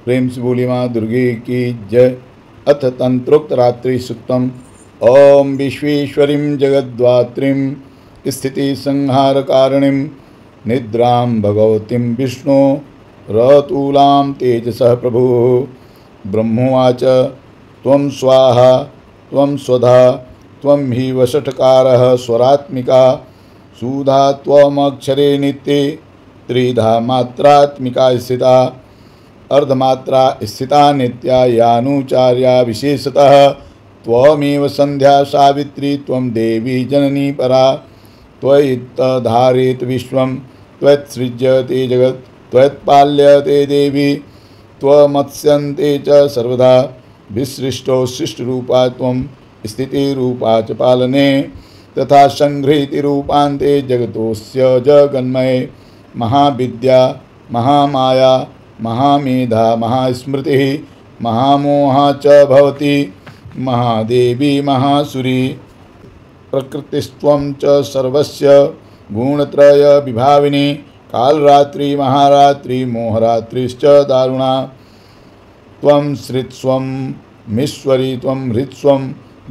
प्रेम से बोली माँ दुर्गे की जय। अथ तंत्रोक्त रात्रि सुक्तम। ओम विश्वेश्वरीं जगद्धात्रीं स्थिति संहार कारिणीं निद्रां भगवतीं विष्णु रतूलां तेजसः प्रभु। ब्रह्मोवाच त्वं स्वाहा त्वं स्वधा त्वं हि वषट्कारः स्वरात्मिका सुधा त्वमक्षरे नित्ये त्रिधा मात्रात्मिका स्थिता अर्धमात्रा स्थिता नित्या यानुचार्या विशेषतः त्वमेव संध्या सावित्री त्वं देवी जननी परा त्वयित्तधारयेत् विश्वं त्वत्सृज्यते जगत् त्वत्पाल्यते देवी त्वमत्स्यन्ते च सर्वदा विसृष्टो सृष्टरूपा त्वं स्थितिरूपा च पालने तथा संघ्रेति रूपान्ते जगतोऽस्य जगन्मये महाविद्या महामाया महामेधा महास्मृतिः महामोहा च भवति महादेवी महासुरी प्रकृतिस्त्वं च सर्वस्य गुणत्रय विभाविनी कालरात्रि महारात्रि मोहरात्रिश्च दारुणा त्वं श्रित्स्वं मीश्वरी त्वं हृत्स्वं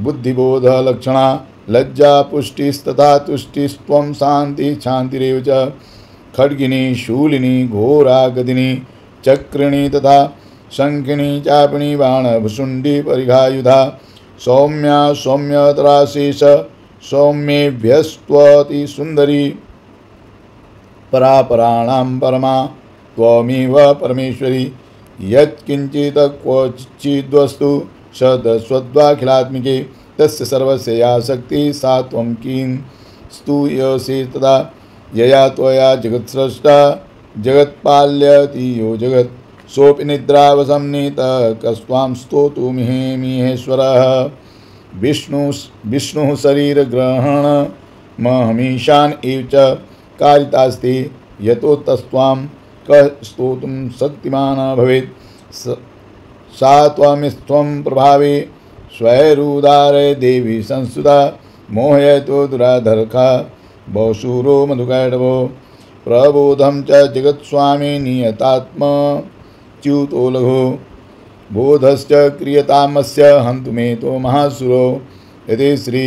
बुद्धिबोधलक्षणा लज्जा पुष्टिस्तथा तुष्टिस्त्वं शान्ति शान्तिरेव च खड्गिनी शूलिनी घोरा गदिनी चक्रिणी तथा शंखिनी चापिणी बाणभुषुंडी परिघायुधा सौम्या सौम्यतराशेष सौम्येभ्यस्त्वति सुंदरी परापराणां परमा त्वमेव परमेश्वरी यत्किंचित् क्वचिद्वस्तु सदस्वद्वाखिलात्मिके तस्य सर्वस्य या शक्ति सा त्वं किं स्तूयसे तदा यया त्वया जगत्सृष्टा जगत्पाल्यति यो जगत् सोऽपि निद्रावसंनीतः कस्त्वां स्तोतुमिहेश्वरः विष्णुः शरीरग्रहण महमीशान एव च कारितास्ति यतो तस्त्वां कः स्तोतुं शक्तिमान् भवेत् सा त्वमिस्त्वं प्रभावे स्वैरुदारे देवी संस्तुता मोहयतो दुराधर्खा बहुशूरो मधुकैटभो प्रबोधं च जगत्स्वामी नियतात्मच्युतो लघु बोधश्च क्रियतामस्य हन्तु मे तो महासुरो यदि श्री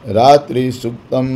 रात्रि सुक्तम्।